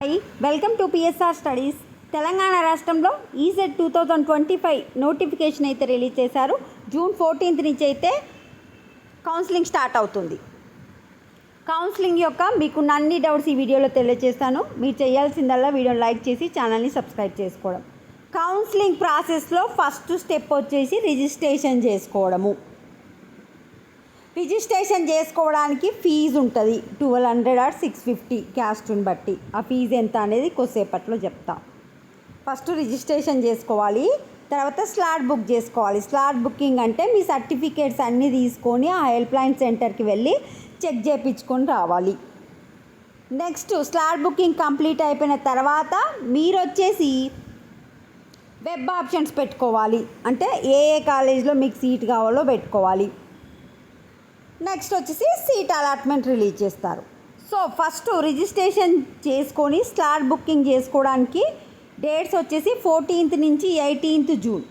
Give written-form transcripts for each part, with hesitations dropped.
Hi, welcome to PSR studies. Telangana రాష్ట్రంలో ECET 2025 notification అయితే release చేశారు. జూన్ 14 నుంచి అయితే కౌన్సిలింగ్ స్టార్ట్ అవుతుంది. కౌన్సిలింగ్ యొక్క మీకున్న అన్ని డౌట్స్ ఈ వీడియోలో తెలియజేస్తాను. మీరు చేయాల్సిందల్లా వీడియోని లైక్ చేసి ఛానల్ని సబ్స్క్రైబ్ చేసుకోవడం. కౌన్సిలింగ్ ప్రాసెస్లో ఫస్ట్ స్టెప్ వచ్చేసి రిజిస్ట్రేషన్ చేసుకోవడము. రిజిస్ట్రేషన్ చేసుకోవడానికి ఫీజు ఉంటుంది 1200 ఆర్ 650 క్యాస్ట్ని బట్టి. ఆ ఫీజు ఎంత అనేది కొద్దిసేపట్లో చెప్తా. ఫస్ట్ రిజిస్ట్రేషన్ చేసుకోవాలి, తర్వాత స్లాట్ బుక్ చేసుకోవాలి. స్లాట్ బుకింగ్ అంటే మీ సర్టిఫికేట్స్ అన్నీ తీసుకొని ఆ హెల్ప్ లైన్ సెంటర్కి వెళ్ళి చెక్ చేయించుకొని రావాలి. నెక్స్ట్ స్లాట్ బుకింగ్ కంప్లీట్ అయిపోయిన తర్వాత మీరు వచ్చేసి వెబ్ ఆప్షన్స్ పెట్టుకోవాలి. అంటే ఏ కాలేజ్లో మీకు సీట్ కావాలో పెట్టుకోవాలి. నెక్స్ట్ వచ్చేసి సీట్ అలాట్మెంట్ రిలీజ్ చేస్తారు. సో ఫస్ట్ రిజిస్ట్రేషన్ చేసుకొని స్లాట్ బుకింగ్ చేసుకోవడానికి డేట్స్ వచ్చేసి 14th నుంచి 18th జూన్.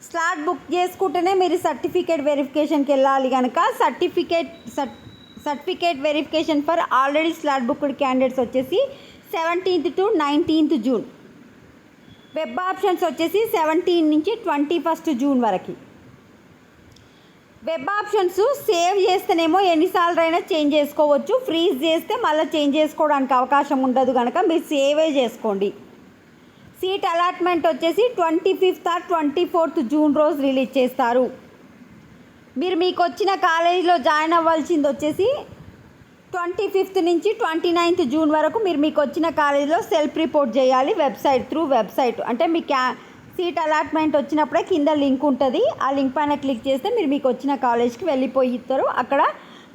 స్లాట్ బుక్ చేసుకుంటేనే మీరు సర్టిఫికేట్ వెరిఫికేషన్కి వెళ్ళాలి కనుక certificate verification for already slot booked candidates వచ్చేసి 17th to 19th June. Web options వచ్చేసి 17 నుంచి 21st జూన్ వరకు. వెబ్ ఆప్షన్స్ సేవ్ చేస్తేనేమో ఎన్నిసార్లు అయినా చేంజ్ చేసుకోవచ్చు. ఫ్రీజ్ చేస్తే మళ్ళీ చేంజ్ చేసుకోవడానికి అవకాశం ఉండదు కనుక మీరు సేవే చేసుకోండి. సీట్ అలాట్మెంట్ వచ్చేసి 25th or 24th జూన్ రోజు రిలీజ్ చేస్తారు. మీకు వచ్చిన కాలేజీలో జాయిన్ అవ్వాల్సింది వచ్చేసి 25th నుంచి 29th జూన్ వరకు మీకు వచ్చిన కాలేజీలో సెల్ఫ్ రిపోర్ట్ చేయాలి వెబ్సైట్. అంటే మీ సీట్ అలాట్మెంట్ వచ్చినప్పుడే కింద లింక్ ఉంటుంది. ఆ లింక్ పైన క్లిక్ చేస్తే మీకు వచ్చిన కాలేజ్కి వెళ్ళిపోయిస్తారు. అక్కడ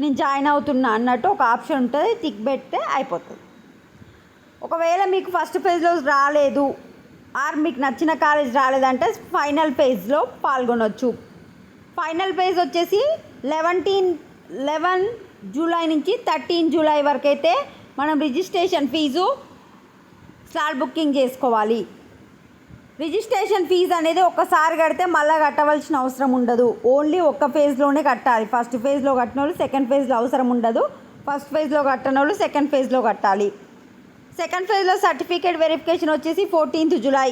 నేను జాయిన్ అవుతున్నా అన్నట్టు ఒక ఆప్షన్ ఉంటుంది, టిక్ పెడితే అయిపోతుంది. ఒకవేళ మీకు ఫస్ట్ ఫేజ్లో రాలేదు ఆర్ మీకు నచ్చిన కాలేజ్ రాలేదంటే ఫైనల్ పేజ్లో పాల్గొనవచ్చు. ఫైనల్ పేజ్ వచ్చేసి 11 జూలై నుంచి 13 జూలై వరకు అయితే మనం రిజిస్ట్రేషన్ ఫీజు స్లాట్ బుకింగ్ చేసుకోవాలి. రిజిస్ట్రేషన్ ఫీజు అనేది ఒక్కసారి కడితే మళ్ళీ కట్టవలసిన అవసరం ఉండదు. ఓన్లీ ఒక్క ఫేజ్లోనే కట్టాలి. ఫస్ట్ ఫేజ్లో కట్టిన వాళ్ళు సెకండ్ ఫేజ్లో అవసరం ఉండదు. ఫస్ట్ ఫేజ్లో కట్టిన వాళ్ళు సెకండ్ ఫేజ్లో కట్టాలి. సెకండ్ ఫేజ్లో సర్టిఫికేట్ వెరిఫికేషన్ వచ్చేసి 14th జూలై.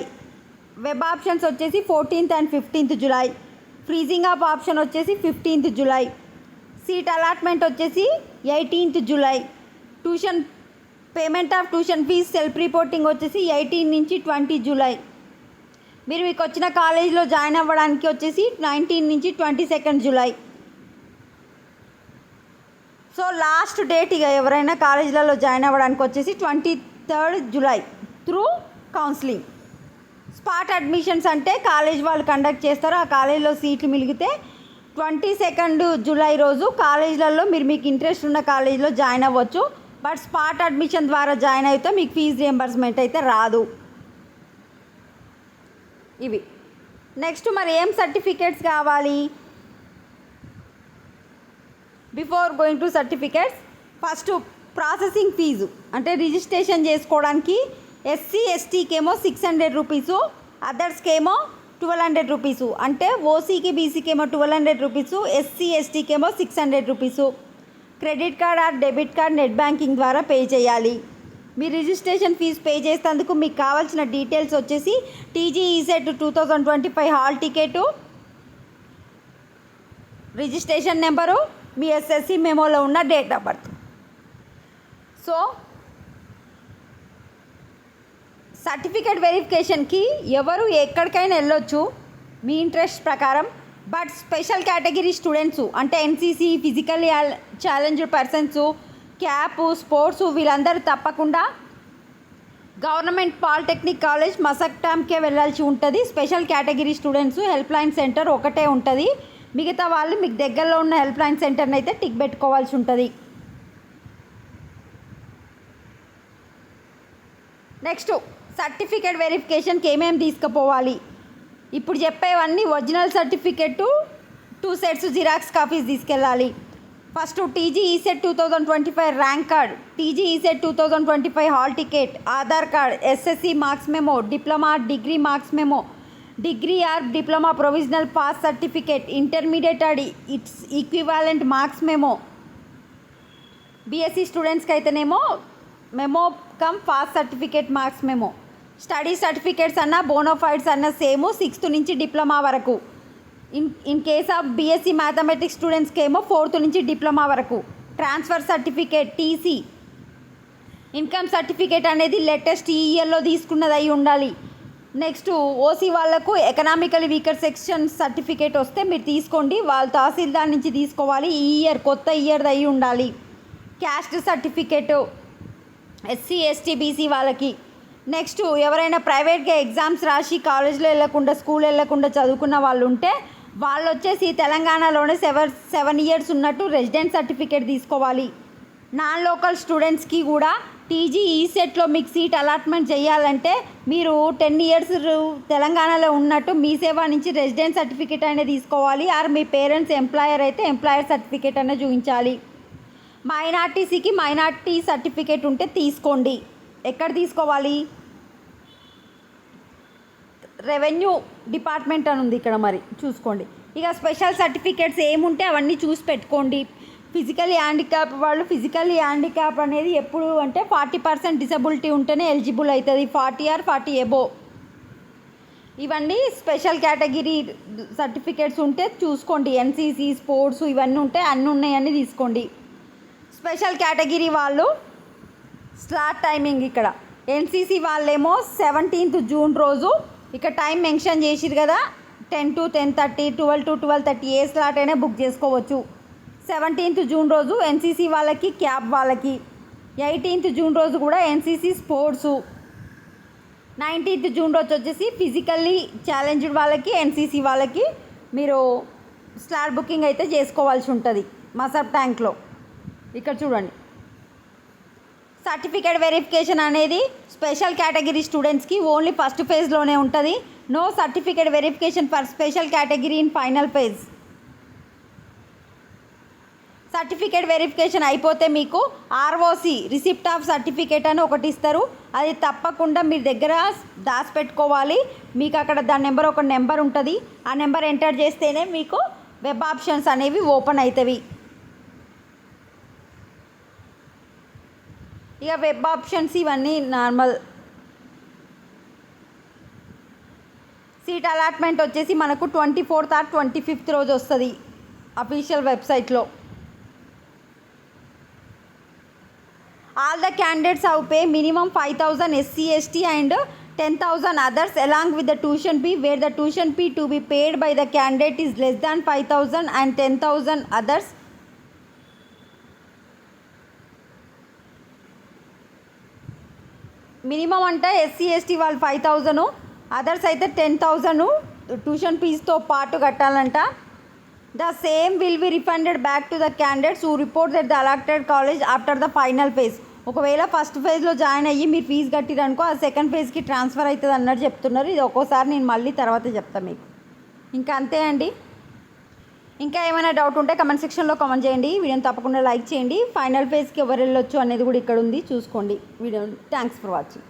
వెబ్ ఆప్షన్స్ వచ్చేసి 14th and 15th July. Freezing of option వచ్చేసి 15th జూలై. సీట్ అలాట్మెంట్ వచ్చేసి 18th July. Payment of tuition fee self reporting వచ్చేసి 18 నుంచి 20 జూలై. మీకు వచ్చిన కాలేజీలో జాయిన్ అవ్వడానికి వచ్చేసి 19 నుంచి 22nd July. So last date ఇక ఎవరైనా కాలేజీలలో జాయిన్ అవ్వడానికి వచ్చేసి 23rd July through counselling. Spot admissions అంటే కాలేజ్ వాళ్ళు కండక్ట్ చేస్తారు. ఆ కాలేజీలో సీట్లు మిలిగితే 22nd జూలై రోజు కాలేజీలలో మీకు ఇంట్రెస్ట్ ఉన్న కాలేజీలో జాయిన్ అవ్వచ్చు. బట్ స్పాట్ అడ్మిషన్ ద్వారా జాయిన్ అయితే మీకు ఫీజు రియంబర్స్మెంట్ అయితే రాదు. ఇవి నెక్స్ట్ ఏం సర్టిఫికేట్స్ కావాలి? Before going to certificates first processing fee అంటే రిజిస్ట్రేషన్ చేసుకోవడానికి ఎస్సీ ఎస్టీకేమో 600 రూపీసు, అదర్స్కేమో 1200 రూపీసు. అంటే ఓసీకి బీసీకేమో 1200 రూపీసు, ఎస్సీ ఎస్టీకేమో 600 rupees. Credit card or debit card net banking ద్వారా పే చేయాలి. మీ రిజిస్ట్రేషన్ ఫీజు పే చేసేందుకు మీకు కావాల్సిన డీటెయిల్స్ వచ్చేసి TG ECET 2025 hall ticket, registration number, మీ ఎస్ఎస్సి మెమోలో ఉన్న date of birth. So certificate వెరిఫికేషన్కి ఎవరు ఎక్కడికైనా వెళ్ళొచ్చు మీ ఇంట్రెస్ట్ ప్రకారం. బట్ స్పెషల్ కేటగిరీ స్టూడెంట్స్ అంటే NCC, physically challenged persons, CAP, sports వీళ్ళందరూ తప్పకుండా గవర్నమెంట్ పాలిటెక్నిక్ కాలేజ్ మసక్టామ్కే వెళ్ళాల్సి ఉంటుంది. Special category students help line centre ఒకటే ఉంటుంది. మిగతా వాళ్ళు మీకు దగ్గరలో ఉన్న హెల్ప్ లైన్ సెంటర్ని అయితే టిక్ పెట్టుకోవాల్సి ఉంటుంది. నెక్స్ట్ సర్టిఫికేట్ వెరిఫికేషన్కి ఏమేమి తీసుకుపోవాలి ఇప్పుడు చెప్పేవన్నీ. Original certificate 2 sets xerox copies తీసుకెళ్ళాలి. First TG ECET 2025 rank card, TG ECET 2025 hall ticket, Aadhaar card, SSC marks memo, diploma degree marks memo, degree or diploma provisional pass certificate, intermediate or its equivalent marks memo. BSc స్టూడెంట్స్కి అయితేనేమో memo cum pass certificate marks memo. Study certificates అన్న bonafides అన్న same 6th నుంచి డిప్లొమా వరకు. In case of BSc mathematics స్టూడెంట్స్కి ఏమో 4th నుంచి డిప్లొమా వరకు. Transfer certificate TC. Income certificate అనేది లేటెస్ట్ ఈ ఇయర్లో తీసుకున్నది అయి ఉండాలి. నెక్స్ట్ ఓసీ వాళ్ళకు ఎకనామికల్ వీకర్ సెక్షన్ సర్టిఫికేట్ వస్తే మీరు తీసుకోండి, వాళ్ళు తహసీల్దార్ నుంచి తీసుకోవాలి, ఈ ఇయర్ కొత్త ఇయర్ది అయి ఉండాలి. Caste certificate SC ST BC వాళ్ళకి. నెక్స్ట్ ఎవరైనా ప్రైవేట్గా ఎగ్జామ్స్ రాసి కాలేజ్లో వెళ్ళకుండా స్కూల్ వెళ్ళకుండా చదువుకున్న వాళ్ళు ఉంటే వాళ్ళు వచ్చేసి తెలంగాణలోనే 7 years ఉన్నట్టు రెసిడెంట్ సర్టిఫికేట్ తీసుకోవాలి. నాన్ లోకల్ స్టూడెంట్స్కి కూడా టీజీ ఈసెట్లో మీకు సీట్ అలాట్మెంట్ చేయాలంటే మీరు 10 years తెలంగాణలో ఉన్నట్టు మీ సేవ నుంచి రెసిడెంట్ సర్టిఫికేట్ అనేది తీసుకోవాలి. ఆర్ మీ పేరెంట్స్ ఎంప్లాయర్ అయితే ఎంప్లాయర్ సర్టిఫికేట్ అనేది చూపించాలి. మైనార్టీసీకి మైనార్టీ సర్టిఫికేట్ ఉంటే తీసుకోండి. ఎక్కడ తీసుకోవాలి? రెవెన్యూ డిపార్ట్మెంట్ అని ఉంది ఇక్కడ, మరి చూసుకోండి. ఇక స్పెషల్ సర్టిఫికేట్స్ ఏముంటే అవన్నీ చూసి పెట్టుకోండి. ఫిజికల్ హ్యాండిక్యాప్ వాళ్ళు ఫిజికల్ హ్యాండిక్యాప్ అనేది ఎప్పుడు అంటే 40% డిసబిలిటీ ఉంటేనే ఎలిజిబుల్ అవుతుంది, 40 or 40 above. ఇవన్నీ స్పెషల్ కేటగిరీ సర్టిఫికేట్స్ ఉంటే చూసుకోండి. ఎన్సీసీ స్పోర్ట్స్ ఇవన్నీ ఉంటే అన్నీ ఉన్నాయని తీసుకోండి. స్పెషల్ కేటగిరీ వాళ్ళు స్లాట్ టైమింగ్ ఇక్కడ ఎన్సీసీ వాళ్ళేమో 17th June రోజు ఇక్కడ టైం మెన్షన్ చేసిరు కదా, 10 to 10:30, 12 to 12:30 ఏ స్లాట్ అయినా బుక్ చేసుకోవచ్చు. 17th June రోజు ఎన్సీసీ వాళ్ళకి క్యాబ్ వాళ్ళకి, 18th June రోజు కూడా ఎన్సీసీ స్పోర్ట్సు, 19th June రోజు వచ్చేసి ఫిజికల్లీ ఛాలెంజ్డ్ వాళ్ళకి ఎన్సీసీ వాళ్ళకి మీరు స్లాట్ బుకింగ్ అయితే చేసుకోవాల్సి ఉంటుంది మసబ్ ట్యాంక్లో. ఇక్కడ చూడండి, సర్టిఫికేట్ వెరిఫికేషన్ అనేది స్పెషల్ కేటగిరీ స్టూడెంట్స్కి ఓన్లీ ఫస్ట్ ఫేజ్లోనే ఉంటుంది. No certificate verification for special category in final phase. సర్టిఫికేట్ వెరిఫికేషన్ అయిపోతే మీకు ఆర్ఓసి రిసిప్ట్ ఆఫ్ సర్టిఫికేట్ అని ఒకటి ఇస్తారు. అది తప్పకుండా మీ దగ్గర దాచిపెట్టుకోవాలి. మీకు అక్కడ దాని ఒక నెంబర్ ఉంటుంది, ఆ నెంబర్ ఎంటర్ చేస్తేనే మీకు వెబ్ ఆప్షన్స్ అనేవి ఓపెన్ అవుతాయి. ఇక వెబ్ ఆప్షన్స్ ఇవన్నీ నార్మల్. సీట్ అలాట్మెంట్ వచ్చేసి మనకు 24th or 25th రోజు వస్తుంది అఫీషియల్ వెబ్సైట్లో. All the candidates have pay minimum 5,000 SC ST and 10,000 others along with the tuition fee, where the tuition fee to be paid by the candidate is less than 5,000 and 10,000 others. Minimum అంటే SC ST వాళ్ళు 5,000, others అయితే 10,000 tuition ఫీజుతో పాటు కట్టాలంట. The same will be refunded back to the candidates who report at the allotted college after the final phase. ఒకవేళ first ఫేజ్లో join అయ్యి మీరు ఫీజు కట్టిరనుకో అది సెకండ్ ఫేజ్కి ట్రాన్స్ఫర్ అవుతుంది అన్నట్టు చెప్తున్నారు. ఇది ఒక్కోసారి నేను మళ్ళీ తర్వాత చెప్తాను మీకు. ఇంకా అంతే అండి. ఇంకా ఏమైనా డౌట్ ఉంటే కమెంట్ సెక్షన్లో కామెంట్ చేయండి. వీడియోని తప్పకుండా లైక్ చేయండి. ఫైనల్ ఫేజ్కి ఎవరు వెళ్ళొచ్చు అనేది కూడా ఇక్కడ ఉంది, చూసుకోండి వీడియోని. Thanks for watching.